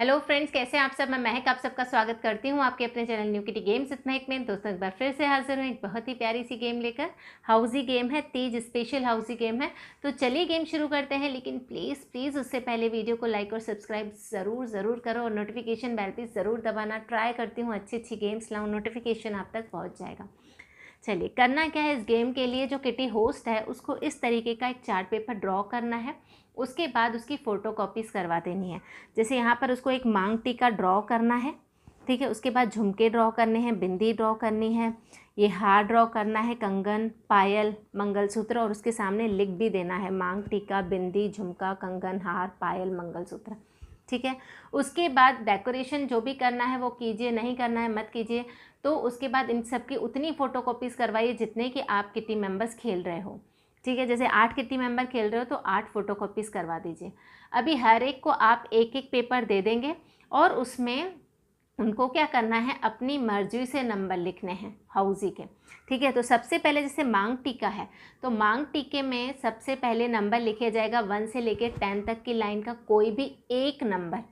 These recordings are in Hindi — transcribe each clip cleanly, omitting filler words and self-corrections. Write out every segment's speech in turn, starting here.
हेलो फ्रेंड्स, कैसे हैं आप सब। मैं महक आप सबका स्वागत करती हूं आपके अपने channel new kitty games with महक में। दोस्तों एक बार फिर से हाजिर हूं एक बहुत ही प्यारी सी गेम लेकर। हाउजी गेम है, तीज स्पेशल हाउजी गेम है। तो चलिए गेम शुरू करते हैं, लेकिन प्लीज़ उससे पहले वीडियो को लाइक और सब्सक्राइब ज़रूर करो और नोटिफिकेशन बेल भी ज़रूर दबाना। ट्राई करती हूँ अच्छी गेम्स लाऊँ, नोटिफिकेशन आप तक पहुँच जाएगा। चलिए, करना क्या है इस गेम के लिए, जो किटी होस्ट है उसको इस तरीके का एक चार्ट पेपर ड्रॉ करना है। उसके बाद उसकी फ़ोटो कॉपीज़ करवा देनी है। जैसे यहाँ पर उसको एक मांग टीका ड्रॉ करना है, ठीक है। उसके बाद झुमके ड्रॉ करने हैं, बिंदी ड्रॉ करनी है, ये हार ड्रॉ करना है, कंगन, पायल, मंगलसूत्र, और उसके सामने लिख भी देना है मांग टीका, बिंदी, झुमका, कंगन, हार, पायल, मंगलसूत्र, ठीक है। उसके बाद डेकोरेशन जो भी करना है वो कीजिए, नहीं करना है मत कीजिए। तो उसके बाद इन सब की उतनी फ़ोटोकॉपीज़ करवाइए जितने कि आप किटी मेंबर्स खेल रहे हो, ठीक है। जैसे 8 किटी मेंबर खेल रहे हो तो 8 फ़ोटोकॉपीज़ करवा दीजिए। अभी हर एक को आप एक एक पेपर दे देंगे और उसमें उनको क्या करना है, अपनी मर्जी से नंबर लिखने हैं हाउजी के, ठीक है। तो सबसे पहले जैसे मांग टीका है तो मांग टीके में सबसे पहले नंबर लिखा जाएगा 1 से लेकर 10 तक की लाइन का कोई भी एक नंबर,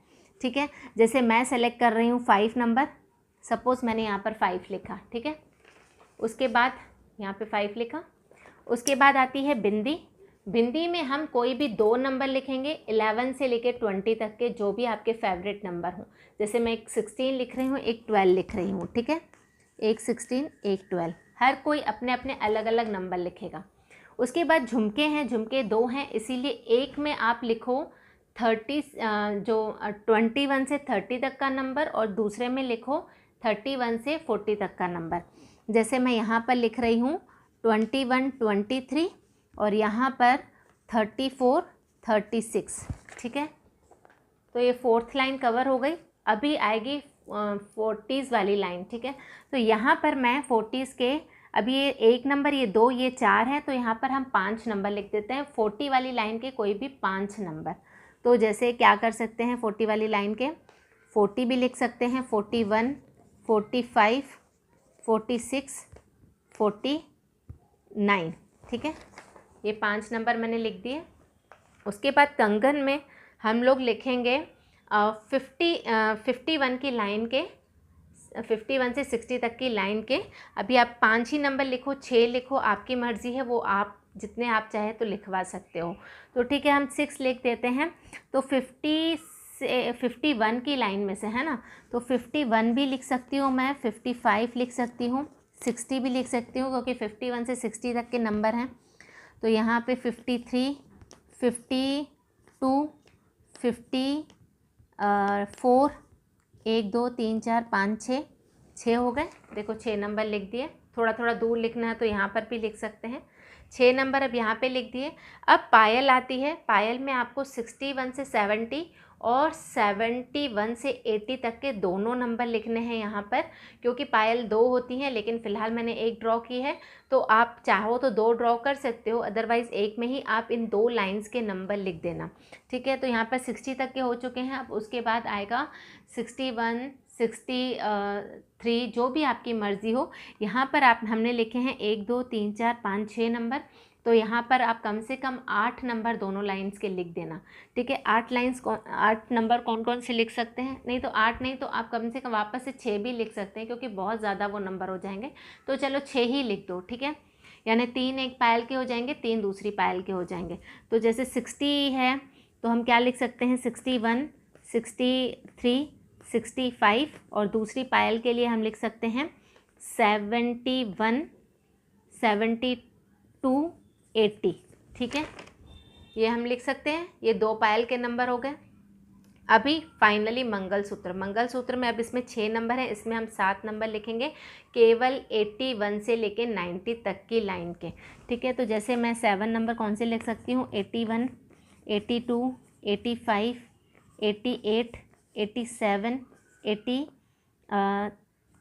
ठीक है। जैसे मैं सेलेक्ट कर रही हूँ 5 नंबर, सपोज़ मैंने यहाँ पर 5 लिखा, ठीक है। उसके बाद यहाँ पे 5 लिखा। उसके बाद आती है बिंदी। बिंदी में हम कोई भी 2 नंबर लिखेंगे, 11 से लेकर 20 तक के, जो भी आपके फेवरेट नंबर हों। जैसे मैं एक 16 लिख रही हूँ, एक 12 लिख रही हूँ, ठीक है। एक 16, एक 12, हर कोई अपने अपने अलग अलग नंबर लिखेगा। उसके बाद झुमके हैं, झुमके 2 हैं, इसीलिए एक में आप लिखो 30 जो 21 से 30 तक का नंबर, और दूसरे में लिखो 31 से 40 तक का नंबर। जैसे मैं यहाँ पर लिख रही हूँ 21, 23, और यहाँ पर 34, 36, ठीक है। तो ये 4th लाइन कवर हो गई। अभी आएगी 40s वाली लाइन, ठीक है। तो यहाँ पर मैं 40s के, अभी ये 1 नंबर, ये 2, ये 4 है, तो यहाँ पर हम 5 नंबर लिख देते हैं। 40 वाली लाइन के कोई भी 5 नंबर। तो जैसे क्या कर सकते हैं, 40 वाली लाइन के 40 भी लिख सकते हैं, 41, 45, 46, 49, ठीक है। ये 5 नंबर मैंने लिख दिए। उसके बाद कंगन में हम लोग लिखेंगे 51 की लाइन के, 51 से 60 तक की लाइन के। अभी आप 5 ही नंबर लिखो, 6 लिखो, आपकी मर्ज़ी है, वो आप जितने आप चाहे तो लिखवा सकते हो। तो ठीक है, हम 6 लिख देते हैं। तो 50 से 51 की लाइन में से, है ना, तो 51 भी लिख सकती हूँ मैं, 55 लिख सकती हूँ, 60 भी लिख सकती हूँ, क्योंकि 51 से 60 तक के नंबर हैं। तो यहाँ पे 53, 52, 54, 1 2 3 4 5 6 हो गए। देखो 6 नंबर लिख दिए। थोड़ा थोड़ा दूर लिखना है तो यहाँ पर भी लिख सकते हैं। 6 नंबर अब यहाँ पे लिख दिए। अब पायल आती है। पायल में आपको 61 से 70 और 71 से 80 तक के दोनों नंबर लिखने हैं यहाँ पर, क्योंकि पायल 2 होती हैं, लेकिन फ़िलहाल मैंने 1 ड्रॉ की है। तो आप चाहो तो 2 ड्रॉ कर सकते हो, अदरवाइज़ एक में ही आप इन 2 लाइंस के नंबर लिख देना, ठीक है। तो यहाँ पर 60 तक के हो चुके हैं। अब उसके बाद आएगा 61, 63, जो भी आपकी मर्ज़ी हो। यहाँ पर हमने लिखे हैं 1 2 3 4 5 6 नंबर। तो यहाँ पर आप कम से कम 8 नंबर दोनों लाइंस के लिख देना, ठीक है। 8 नंबर कौन कौन से लिख सकते हैं, नहीं तो 8 नहीं तो आप कम से कम वापस से 6 भी लिख सकते हैं, क्योंकि बहुत ज़्यादा वो नंबर हो जाएंगे। तो चलो 6 ही लिख दो, ठीक है। यानी 3 एक पायल के हो जाएंगे, 3 दूसरी पायल के हो जाएंगे। तो जैसे 60 है तो हम क्या लिख सकते हैं, 61, 63, 65, और दूसरी पायल के लिए हम लिख सकते हैं 71, 72, 80, ठीक है। ये हम लिख सकते हैं। ये 2 पायल के नंबर हो गए। अभी फाइनली मंगलसूत्र। मंगलसूत्र में अब इसमें 6 नंबर हैं, इसमें हम 7 नंबर लिखेंगे, केवल 81 से लेके 90 तक की लाइन के, ठीक है। तो जैसे मैं 7 नंबर कौन से लिख सकती हूँ, 81, 82, 85, 88, 87, 80,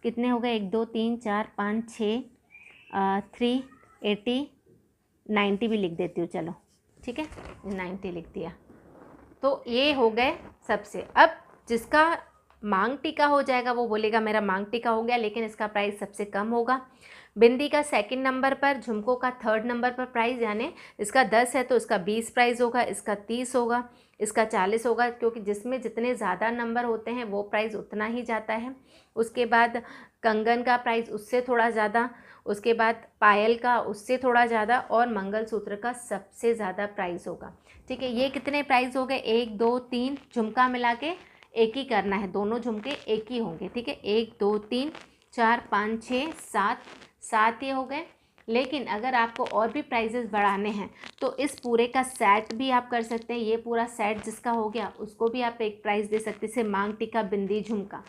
कितने हो गए, 1 2 3 4 5 6, 3, 80, 90 भी लिख देती हूँ, चलो ठीक है, 90 लिख दिया। तो ये हो गए सबसे। अब जिसका मांग टीका हो जाएगा वो बोलेगा मेरा मांग टीका हो गया, लेकिन इसका प्राइस सबसे कम होगा। बिंदी का 2nd नंबर पर, झुमकों का 3rd नंबर पर प्राइस, यानी इसका 10 है तो इसका 20 प्राइस होगा, इसका 30 होगा। इसका 40 होगा, क्योंकि जिसमें जितने ज़्यादा नंबर होते हैं वो प्राइस उतना ही जाता है। उसके बाद कंगन का प्राइस उससे थोड़ा ज़्यादा, उसके बाद पायल का उससे थोड़ा ज़्यादा, और मंगलसूत्र का सबसे ज़्यादा प्राइस होगा। ठीक है, ये कितने प्राइस हो गए, 1 2 3 झुमका मिला के एक ही करना है, दोनों झुमके एक ही होंगे। ठीक है, 1 2 3 4 5 6 7 ये हो गए। लेकिन अगर आपको और भी प्राइजेस बढ़ाने हैं तो इस पूरे का सेट भी आप कर सकते हैं। ये पूरा सेट जिसका हो गया उसको भी आप एक प्राइस दे सकते हैं, जैसे मांग टीका बिंदी झुमका।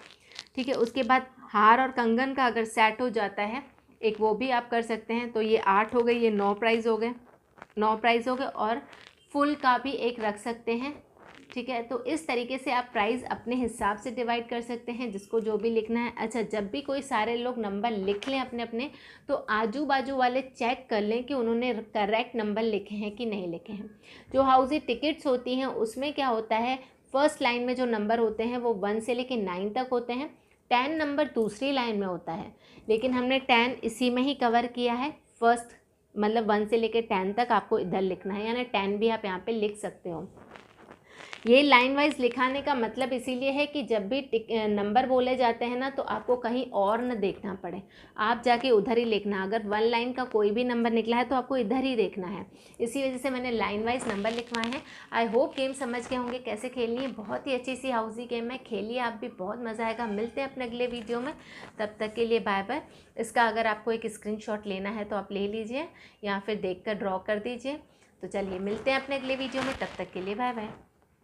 ठीक है, उसके बाद हार और कंगन का अगर सेट हो जाता है एक, वो भी आप कर सकते हैं। तो ये 8 हो गए, ये 9 प्राइस हो गए, 9 प्राइस हो गए। और फुल का भी एक रख सकते हैं। ठीक है, तो इस तरीके से आप प्राइस अपने हिसाब से डिवाइड कर सकते हैं, जिसको जो भी लिखना है। अच्छा, जब भी कोई सारे लोग नंबर लिख लें अपने अपने, तो आजू बाजू वाले चेक कर लें कि उन्होंने करेक्ट नंबर लिखे हैं कि नहीं लिखे हैं। जो हाउसी टिकट्स होती हैं उसमें क्या होता है, फर्स्ट लाइन में जो नंबर होते हैं वो 1 से लेकर 9 तक होते हैं। 10 नंबर दूसरी लाइन में होता है, लेकिन हमने 10 इसी में ही कवर किया है। फर्स्ट मतलब 1 से लेकर 10 तक आपको इधर लिखना है, यानी 10 भी आप यहाँ पे लिख सकते हो। ये लाइन वाइज लिखाने का मतलब इसीलिए है कि जब भी नंबर बोले जाते हैं ना, तो आपको कहीं और न देखना पड़े, आप जाके उधर ही लिखना। अगर 1 लाइन का कोई भी नंबर निकला है तो आपको इधर ही देखना है। इसी वजह से मैंने लाइन वाइज नंबर लिखवाए हैं। आई होप गेम समझ गए होंगे कैसे खेलनी है। बहुत ही अच्छी सी हाउसी गेम है, खेलिए आप भी, बहुत मज़ा आएगा। मिलते हैं अपने अगले वीडियो में, तब तक के लिए बाय बाय। इसका अगर आपको एक स्क्रीनशॉट लेना है तो आप ले लीजिए, या फिर देख कर ड्रॉ कर दीजिए। तो चलिए मिलते हैं अपने अगले वीडियो में, तब तक के लिए बाय बाय।